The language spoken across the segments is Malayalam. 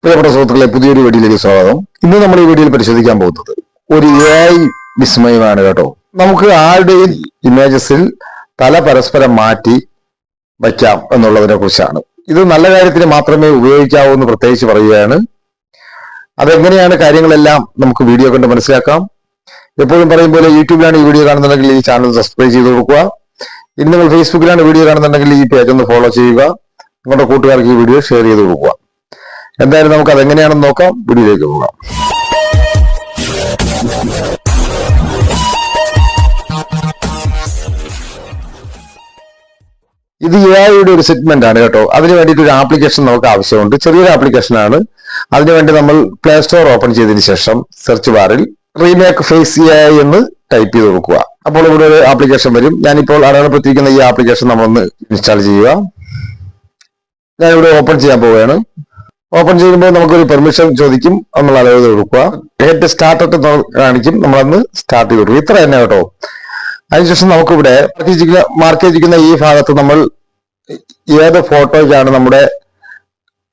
പ്രിയപ്പെട്ട സുഹൃത്തുക്കളെ, പുതിയൊരു വീഡിയോയിലേക്ക് സ്വാഗതം. ഇന്ന് നമ്മൾ ഈ വീഡിയോയിൽ പരിശോധിക്കാൻ പോകുന്നത് ഒരു AI വിസ്മയമാണ് കേട്ടോ. നമുക്ക് ആരുടെയും ഇമേജസിൽ തല പരസ്പരം മാറ്റി വയ്ക്കാം എന്നുള്ളതിനെ കുറിച്ചാണ്. ഇത് നല്ല കാര്യത്തിന് മാത്രമേ ഉപയോഗിക്കാവൂ എന്ന് പ്രത്യേകിച്ച് പറയുകയാണ്. അതെങ്ങനെയാണ് കാര്യങ്ങളെല്ലാം നമുക്ക് വീഡിയോ കണ്ട് മനസ്സിലാക്കാം. എപ്പോഴും പറയും പോലെ യൂട്യൂബിലാണ് ഈ വീഡിയോ കാണുന്നുണ്ടെങ്കിൽ ഈ ചാനൽ സബ്സ്ക്രൈബ് ചെയ്ത് കൊടുക്കുക. ഇനി നിങ്ങൾ ഫേസ്ബുക്കിലാണ് വീഡിയോ കാണുന്നുണ്ടെങ്കിൽ ഈ പേജ് ഒന്ന് ഫോളോ ചെയ്യുക. നിങ്ങളുടെ കൂട്ടുകാർക്ക് ഈ വീഡിയോ ഷെയർ ചെയ്ത് കൊടുക്കുക. എന്തായാലും നമുക്ക് അതെങ്ങനെയാണെന്ന് നോക്കാം. വീഡിയോയിലേക്ക് പോകാം. ഇത് AI ഒരു സെഗ്മെന്റ് ആണ് കേട്ടോ. അതിന് വേണ്ടിയിട്ട് ഒരു ആപ്ലിക്കേഷൻ നമുക്ക് ആവശ്യമുണ്ട്. ചെറിയൊരു ആപ്ലിക്കേഷൻ ആണ്. അതിനുവേണ്ടി നമ്മൾ പ്ലേ സ്റ്റോർ ഓപ്പൺ ചെയ്തതിന് ശേഷം സെർച്ച് ബാറിൽ റീമേക്ക് ഫേസ് AI എന്ന് ടൈപ്പ് ചെയ്ത് കൊടുക്കുക. അപ്പോൾ ഇവിടെ ഒരു ആപ്ലിക്കേഷൻ വരും. ഞാനിപ്പോൾ അടയാളപ്പെടുത്തിയിരിക്കുന്ന ഈ ആപ്ലിക്കേഷൻ നമ്മളൊന്ന് ഇൻസ്റ്റാൾ ചെയ്യുക. ഞാനിവിടെ ഓപ്പൺ ചെയ്യാൻ പോവുകയാണ്. ഓപ്പൺ ചെയ്യുമ്പോൾ നമുക്കൊരു പെർമിഷൻ ചോദിക്കും. നമ്മൾ അലോ ചെയ്ത് കൊടുക്കുക. ഗെറ്റ് സ്റ്റാർട്ടഡ് കാണിക്കും. നമ്മളന്ന് സ്റ്റാർട്ട് ചെയ്ത് കൊടുക്കും. ഇത്ര തന്നെ കേട്ടോ. അതിനുശേഷം നമുക്കിവിടെ മാർക്ക് ചെയ്തിരിക്കുന്ന ഈ ഭാഗത്ത് നമ്മൾ ഏത് ഫോട്ടോയ്ക്കാണ് നമ്മുടെ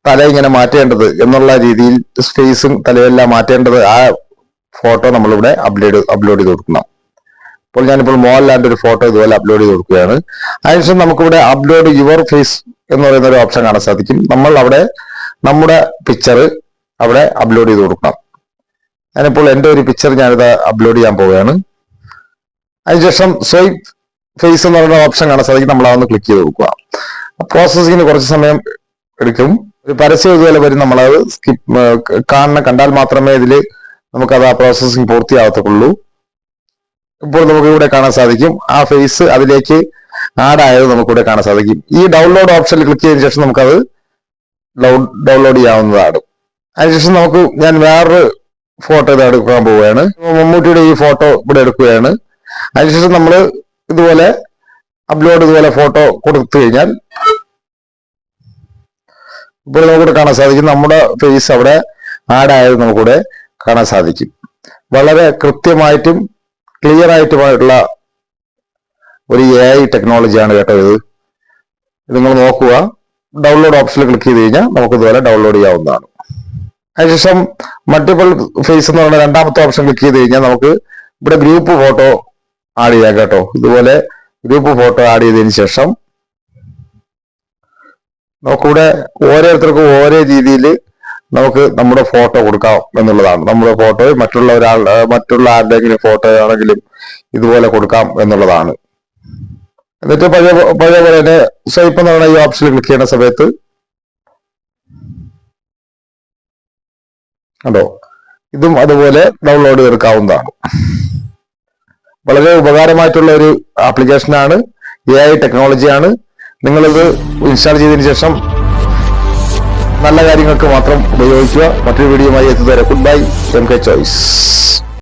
തല ഇങ്ങനെ മാറ്റേണ്ടത് എന്നുള്ള രീതിയിൽ സ്പേസും തലയെല്ലാം മാറ്റേണ്ടത് ആ ഫോട്ടോ നമ്മളിവിടെ അപ്ലോഡ് ചെയ്ത് കൊടുക്കണം. അപ്പോൾ ഞാനിപ്പോൾ മോഹൻലാലിന്റെ ഒരു ഫോട്ടോ ഇതുപോലെ അപ്ലോഡ് ചെയ്ത് കൊടുക്കുകയാണ്. അതിനുശേഷം നമുക്കിവിടെ അപ്ലോഡ് യുവർ ഫേസ് എന്ന് പറയുന്ന ഒരു ഓപ്ഷൻ കാണാൻ സാധിക്കും. നമ്മൾ അവിടെ നമ്മുടെ പിക്ചർ അവിടെ അപ്ലോഡ് ചെയ്ത് കൊടുക്കണം. ഞാനിപ്പോൾ എൻ്റെ ഒരു പിക്ചർ ഞാനിത് അപ്ലോഡ് ചെയ്യാൻ പോവുകയാണ്. അതിനുശേഷം സ്വൈപ്പ് ഫേസ് എന്ന് പറയുന്ന ഓപ്ഷൻ കാണാൻ സാധിക്കും. നമ്മൾ അതൊന്ന് ക്ലിക്ക് ചെയ്ത് കൊടുക്കുക. പ്രോസസ്സിങ്ങിന് കുറച്ച് സമയം എടുക്കും. ഒരു പരസ്യം ഇതുപോലെ വരും. നമ്മളത് കണ്ടാൽ മാത്രമേ ഇതിൽ നമുക്കത് ആ പ്രോസസ്സിങ് പൂർത്തിയാവത്തുള്ളൂ. ഇപ്പോൾ നമുക്ക് ഇവിടെ കാണാൻ സാധിക്കും ആ ഫേസ് അതിലേക്ക് ആഡ് ആയത് നമുക്കിവിടെ കാണാൻ സാധിക്കും. ഈ ഡൗൺലോഡ് ഓപ്ഷനിൽ ക്ലിക്ക് ചെയ്തതിനു ശേഷം നമുക്കത് ഡൗൺലോഡ് ചെയ്യാവുന്നതാണ്. അതിനുശേഷം ഞാൻ വേറൊരു ഫോട്ടോ ഇത് എടുക്കാൻ പോവുകയാണ്. മമ്മൂട്ടിയുടെ ഈ ഫോട്ടോ ഇവിടെ എടുക്കുകയാണ്. അതിനുശേഷം നമ്മൾ ഇതുപോലെ ഇതുപോലെ ഫോട്ടോ കൊടുത്തു കഴിഞ്ഞാൽ ഇപ്പോൾ നമുക്കിവിടെ കാണാൻ സാധിക്കും നമ്മുടെ ഫേസ് അവിടെ ആഡ് ആയത് നമുക്കിവിടെ കാണാൻ സാധിക്കും. വളരെ കൃത്യമായിട്ടും ക്ലിയർ ആയിട്ടുമായിട്ടുള്ള ഒരു AI ടെക്നോളജിയാണ് കേട്ടോ ഇത്. നിങ്ങൾ നോക്കുക. ഡൗൺലോഡ് ഓപ്ഷനിൽ ക്ലിക്ക് ചെയ്ത് കഴിഞ്ഞാൽ നമുക്ക് ഇതുപോലെ ഡൗൺലോഡ് ചെയ്യാവുന്നതാണ്. അതിനുശേഷം മൾട്ടിപ്പിൾ ഫേസ് എന്ന് പറയുന്ന രണ്ടാമത്തെ ഓപ്ഷൻ ക്ലിക്ക് ചെയ്ത് കഴിഞ്ഞാൽ നമുക്ക് ഇവിടെ ഗ്രൂപ്പ് ഫോട്ടോ ആഡ് ചെയ്യാം കേട്ടോ. ഇതുപോലെ ഗ്രൂപ്പ് ഫോട്ടോ ആഡ് ചെയ്തതിന് ശേഷം നമുക്കിവിടെ ഓരോരുത്തർക്കും ഓരോ രീതിയിൽ നമുക്ക് നമ്മുടെ ഫോട്ടോ കൊടുക്കാം എന്നുള്ളതാണ്. നമ്മുടെ ഫോട്ടോ മറ്റുള്ള ആരുടെയെങ്കിലും ഫോട്ടോ ആണെങ്കിലും ഇതുപോലെ കൊടുക്കാം എന്നുള്ളതാണ്. എന്നിട്ട് പഴയ പോലെ തന്നെ സ്വൈപ്പ് എന്ന് പറയുന്ന ഈ ഓപ്ഷനിൽ ക്ലിക്ക് ചെയ്യുന്ന സമയത്ത് കണ്ടോ ഇതും അതുപോലെ ഡൗൺലോഡ് ചെയ്തെടുക്കാവുന്നതാണ്. വളരെ ഉപകാരമായിട്ടുള്ള ഒരു ആപ്ലിക്കേഷനാണ്. AI ടെക്നോളജിയാണ്. നിങ്ങളിത് ഇൻസ്റ്റാൾ ചെയ്തതിനു ശേഷം നല്ല കാര്യങ്ങൾക്ക് മാത്രം ഉപയോഗിക്കുക. മറ്റൊരു വീഡിയോയുമായി എത്തുന്നവരെ ഗുഡ് ബൈ. MK choice.